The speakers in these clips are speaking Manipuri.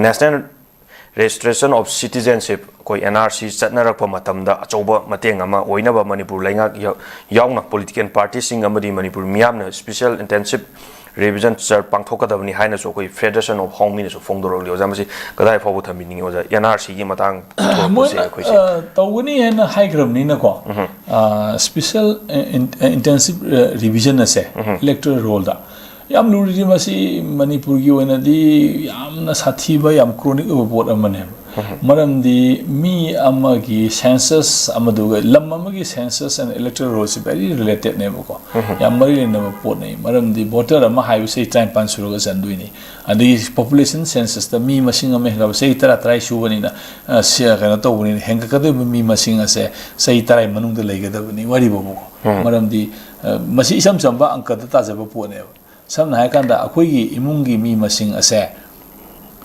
National Registration of Citizenship koi NRC chatnarak pamatamda achoba mateng ama oinaba Manipur laingak yauna political party sing amadi Manipur miyamna special intensive revision char pangthokadabani haina so koi Federation of Home Minister fongdoro liozamasi kadai fawu thamini oja NRC gi matang tawuni en highgram ni na ko special intensive revision ase electoral roll da yam luri masi Manipur gi oina di yamna sathiba yam chronic vote amane maram di mi amagi census amaduga lam amagi census and electoral rolls very related ne ko yam mari ne pot nei maram di voter ama haibu sei time pan suru ga sanduini and the population census the mi masing ame ga sei tara trai subani na sia kana to buni henga ka de mi masing ase sei tarai manung de leiga da buni wari bo ko maram di masi isam samba angka ta jaba pot ne sam na kan da akoi gi imungi mi masing ase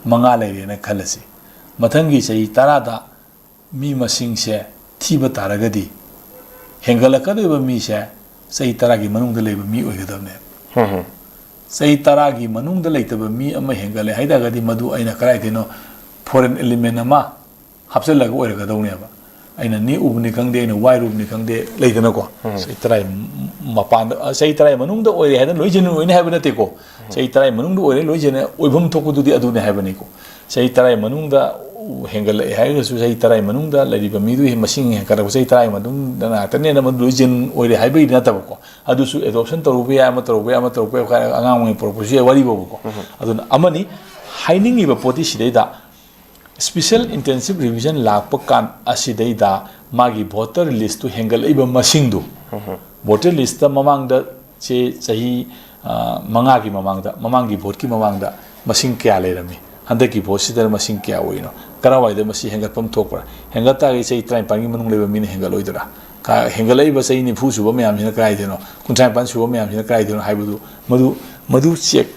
manga leire na khalasi mathangi sei tarada mi masing se thiba taragadi hengalakadeba mi se sei taragi manung de leba mi oigadabne sei taragi manung de leitaba mi ama hengale haida gadi madu aina karai dino foreign element ama hapselaga oigadawne ba aina ni ubni kangde aina wai rubni kangde leidana ko sei tarai mapan sei tarai manung de oire haida loijen oine habana te ko sei tarai manung de oire loijen oibam thokududi adune habani ko sei tarai manung da hengal hai su sei tarai manung da lariba midu masing hengkara sei tarai manung da tane na madu jin oire hai bai na ta ko adu su adoption torubi ama angang proposal wari bo ko adu amani haining iba poti sidai da special intensive revision lakpa kan asidai da magi voter list to hengal iba masing du voter list ta mamang da che sahi manga gi mamang gi vote ki mamang da masing kya le rami handa ki vote sidar masing kya oino karawai da masi hengal pam thokra hengal ta gi sei trai pangi manung leba min hengal oidra ka hengal ai ba sei ni phu su ba myam hina krai deno kun trai pan su ba myam hina krai deno haibu madu check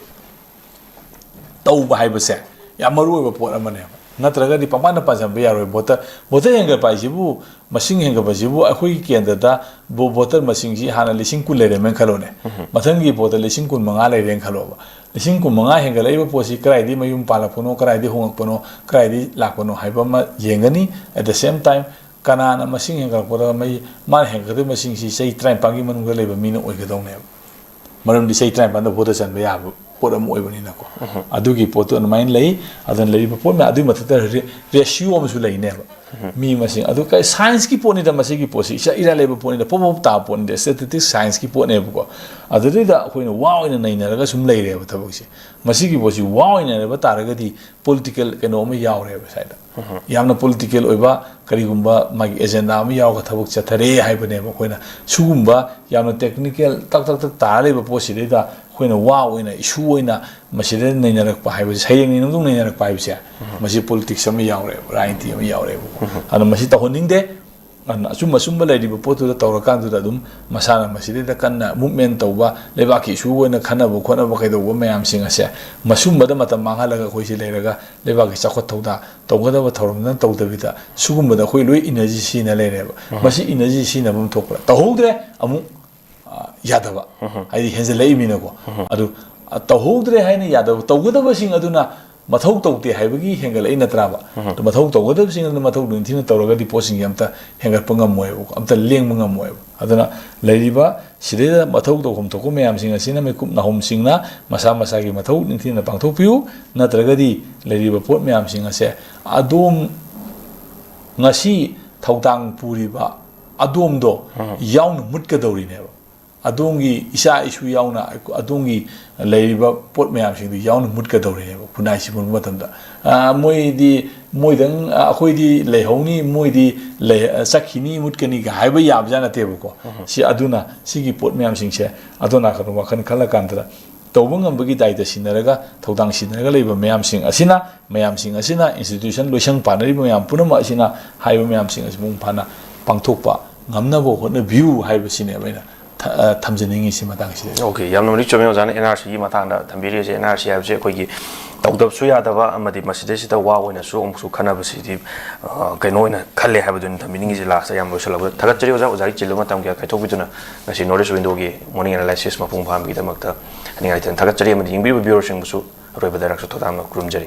tau ba haibu se ya maru ba pot amane natraga di pamana pajam yaro voter hengal pa jibu masing hengal ba jibu akhui kendra da bo voter masing ji hana lising kun le remen khalone mathangi voter lising kun manga le ren khalo ba lising kun manga hengal ai ba posi krai di mayum pala puno krai di hongak puno krai di lakono haiba ma yengani at the same time kana na masing hengal pora mai ma hengal de masing si sei train pangi manung le ba mina oigadong ne maram di sei train pan da voter san ba ya poram oibani na ko adugi potu an main lei adan lei po me adu matata ratio am su lei ne mi masing adu kai science ki poni da masi ki posi isa ira lei poni da pop ta poni da statistics science ki poni ko adu da khoina wow ina nei na ga sum lei re ba thabuk si masi ki posi wow ina ba ta ga di political economy yaw re ba saida yamna political oiba karigumba magi agenda am yaw ga thabuk chathare hai bane ba khoina sugumba yamna technical tak ta le ba posi de da khoina wow ina issue oina masida nainarak pa haiba sayeng ni nungdung nainarak pa haiba masi politics am yaure rainti am yaure ana masi ta honing de ana sumba lai di potu da tawra kan du da dum masana masida da kan movement tawba leba ki issue oina khana bo khona ba kai do mayam sing ase masumba da matam mangala ga khoi si leiraga leba ki chakot thawda tawgada ba thawram nan tawda bita sugumba da khoi loi energy si na leireba masi energy si na bum thokra tahudre amu yadaba ai henze lei mina ko adu tahudre haina yadaba tawgada sing aduna mathau tawte haibagi hengal ai natraba to mathau tawgada sing aduna mathau dun thina tawraga di posing yamta hengal pangam moy amta leng mangam moy aduna leiriba sideda mathau tawhom to ko mayam sing asina me kup na hom singna masa gi mathau nin thina pangthau piu natraga di leiriba pot mayam sing ase adom ngasi thaudang puriba adom do yaun mutka dawri ne adongi isa isu yauna adongi leiba pot mayam sing du yauna mutka dawre kunai si bun matamda moi dang akhoi di leihoni moi di le sakhini mutkani ga haiba yab jana tebu ko si aduna sigi pot mayam sing se adona kan wakhan khala kantra tawbang ambagi daida sinaraga thodang sinaraga leiba mayam sing asina institution loisang panari mayam punama asina haiba mayam sing asbung phana pangthokpa ngamna bo hotna view haiba sine baina 탐지능이 심하당시. 오케이. 양놈이 좀 여자는 NRC 마탕다 담비리제 NRC 하브제 거기 더욱더 수야다바 아마디 마시데시다 와오이나 수옹수 카나버시디 그노이나 칼레 하브든 담비닝이지 라서 양로실라고 다같이 오자 오자리 질로만 담게 가톡비드나 다시 노리스 윈도기 모닝 애널라이시스 마풍 밤비다 막다 아니 하여튼 다같이 아마디 잉비브 뷰어싱부수 로이바다락서 토담나 그rum저리